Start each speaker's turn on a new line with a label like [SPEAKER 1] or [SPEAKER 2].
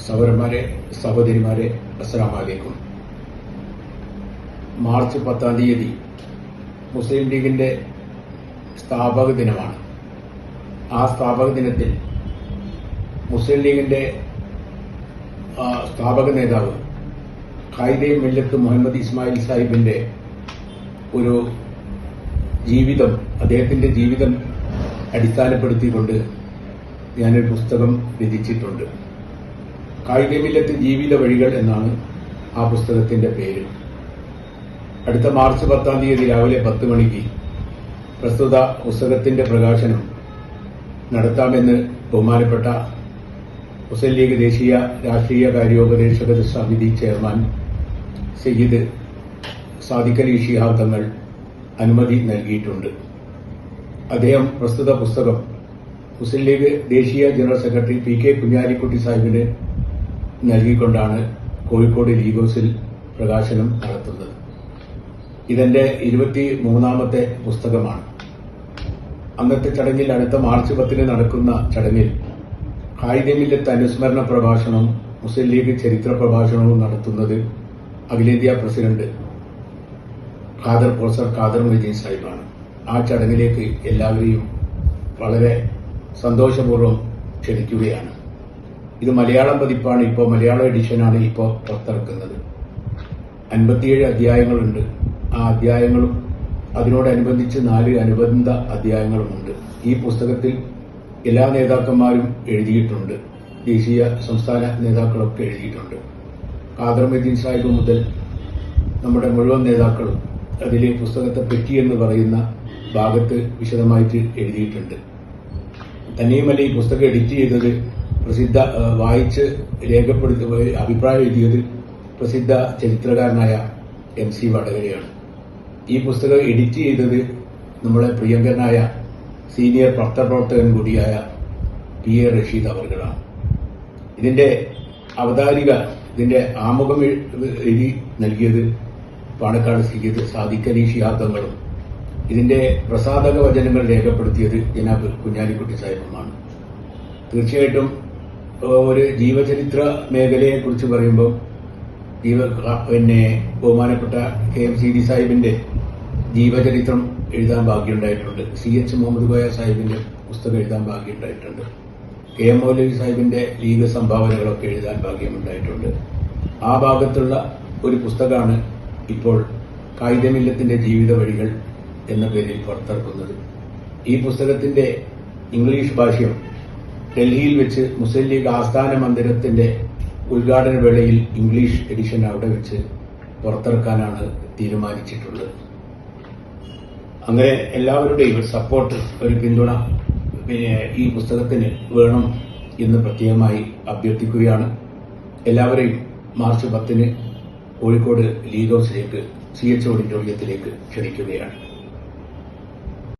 [SPEAKER 1] സഹോദരന്മാരെ, സഹോദരിമാരെ, അസ്സലാമു അലൈക്കും. മാർച്ച് 10-ാം തീയതി മുസ്ലിം ലീഗിന്റെ സ്ഥാപക ദിനമാണ്. ആ സ്ഥാപക ദിനത്തിൽ മുസ്ലിം ലീഗിന്റെ സ്ഥാപക നേതാവ് ഖായിദെ മില്ലത്ത് മുഹമ്മദ് ഇസ്മായിൽ സാഹിബിന്റെ ഒരു ജീവിതം, അദ്ദേഹത്തിന്റെ ജീവിതം അടിസ്ഥാനപ്പെടുത്തിക്കൊണ്ട് ഞാനൊരു പുസ്തകം രചിച്ചിട്ടുണ്ട്. ഖായിദെ മില്ലത്ത് ജീവിത വഴികൾ എന്നാണ് ആ പുസ്തകത്തിന്റെ പേര്. അടുത്ത മാർച്ച് 10-ാം തീയതി രാവിലെ 10 മണിക്ക് പ്രസ്തുത പുസ്തകത്തിന്റെ പ്രകാശനം നടത്താമെന്ന് ബഹുമാനപ്പെട്ട മുസ്ലിം ലീഗ് ദേശീയ രാഷ്ട്രീയ കാര്യോപദേശക സമിതി ചെയർമാൻ സയ്യിദ് സാദിഖ് അലി ശിഹാബ് തങ്ങൾ അനുമതി നൽകിയിട്ടുണ്ട്. അദ്ദേഹം പ്രസ്തുത പുസ്തകം മുസ്ലിം ലീഗ് ദേശീയ ജനറൽ സെക്രട്ടറി PK കുഞ്ഞാലിക്കുട്ടി സാഹിബിന് നൽകിക്കൊണ്ടാണ് കോഴിക്കോട് ലീഗ് ഹൌസിൽ പ്രകാശനം നടത്തുന്നത്. ഇതെന്റെ 23-ാമത്തെ പുസ്തകമാണ്. അന്നത്തെ ചടങ്ങിൽ, അടുത്ത മാർച്ച് 10-ന് നടക്കുന്ന ചടങ്ങിൽ ഖായിദെ മില്ലത്ത് അനുസ്മരണ പ്രഭാഷണവും മുസ്ലിം ലീഗ് ചരിത്ര പ്രഭാഷണവും നടത്തുന്നത് അഖിലേന്ത്യാ പ്രസിഡന്റ് പ്രൊഫസർ ഖാദർ മൊയ്തീൻ സാഹിബാണ്. ആ ചടങ്ങിലേക്ക് എല്ലാവരെയും വളരെ സന്തോഷപൂർവ്വം ക്ഷണിക്കുകയാണ്. ഇത് മലയാളം പതിപ്പാണ്, ഇപ്പോൾ മലയാളം എഡിഷനാണ് ഇപ്പോൾ പുറത്തിറക്കുന്നത്. 57 അധ്യായങ്ങളുണ്ട്. ആ അധ്യായങ്ങളും അതിനോടനുബന്ധിച്ച് 4 അനുബന്ധ അധ്യായങ്ങളുമുണ്ട്. ഈ പുസ്തകത്തിൽ എല്ലാ നേതാക്കന്മാരും എഴുതിയിട്ടുണ്ട്. ദേശീയ സംസ്ഥാന നേതാക്കളൊക്കെ എഴുതിയിട്ടുണ്ട്. ഖാദർ മൊയ്തീൻ സാഹിബ് മുതൽ നമ്മുടെ മുഴുവൻ നേതാക്കളും അതിലെ പുസ്തകത്തെ പറ്റി എന്ന് പറയുന്ന ഭാഗത്ത് വിശദമായിട്ട് എഴുതിയിട്ടുണ്ട്. തന്നെയുമല്ല, ഈ പുസ്തകം എഡിറ്റ് ചെയ്തത് വായിച്ച് രേഖപ്പെടുത്തി അഭിപ്രായം എഴുതിയത് പ്രസിദ്ധ ചരിത്രകാരനായ MC വടകരയാണ്. ഈ പുസ്തകം എഡിറ്റ് ചെയ്തത് നമ്മളെ പ്രിയങ്കരനായ സീനിയർ പത്രപ്രവർത്തകൻ കൂടിയായ PA റഷീദ് അവർകളാണ്. ഇതിന്റെ അവതാരിക, ഇതിന്റെ ആമുഖം എഴുതി നൽകിയത് പാണക്കാട് സയ്യിദ് സാദിഖ് അലി ശിഹാബ് തങ്ങളും ഇതിന്റെ പ്രസാധക വചനങ്ങൾ രേഖപ്പെടുത്തിയത് ജനാബ് കുഞ്ഞാലിക്കുട്ടി സാഹിബുമാണ്. തീർച്ചയായിട്ടും ഒരു ജീവചരിത്ര മേഖലയെക്കുറിച്ച് പറയുമ്പോൾ ബഹുമാനപ്പെട്ട KMCD സാഹിബിന്റെ ജീവചരിത്രം എഴുതാൻ ഭാഗ്യമുണ്ടായിട്ടുണ്ട്. CH മുഹമ്മദ് കോയ സാഹിബിന്റെ പുസ്തകം എഴുതാൻ ഭാഗ്യമുണ്ടായിട്ടുണ്ട്. KM മൗലവി സാഹിബിന്റെ ലീഗ് സംഭാവനകളൊക്കെ എഴുതാൻ ഭാഗ്യമുണ്ടായിട്ടുണ്ട്. ആ ഭാഗത്തുള്ള ഒരു പുസ്തകമാണ് ഇപ്പോൾ ഖായിദെ മില്ലത്തിന്റെ ജീവിത വഴികൾ എന്ന പേരിൽ പുറത്തിറക്കുന്നത്. ഈ പുസ്തകത്തിന്റെ ഇംഗ്ലീഷ് ഭാഷ്യം ഡൽഹിയിൽ വെച്ച് മുസ്ലിം ലീഗ് ആസ്ഥാന മന്ദിരത്തിന്റെ ഉദ്ഘാടന വേളയിൽ ഇംഗ്ലീഷ് എഡിഷൻ അവിടെ വെച്ച് പുറത്തിറക്കാനാണ് തീരുമാനിച്ചിട്ടുള്ളത്. അങ്ങനെ എല്ലാവരുടെയും സപ്പോർട്ട്, ഒരു പിന്തുണ ഈ പുസ്തകത്തിന് വേണം എന്ന് പ്രത്യേകമായി അഭ്യർത്ഥിക്കുകയാണ്. എല്ലാവരെയും മാർച്ച് 10-ന് കോഴിക്കോട് ലീഗ് ഹൌസിലേക്ക് CH ഓഡിറ്റോറിയത്തിലേക്ക് ക്ഷണിക്കുകയാണ്.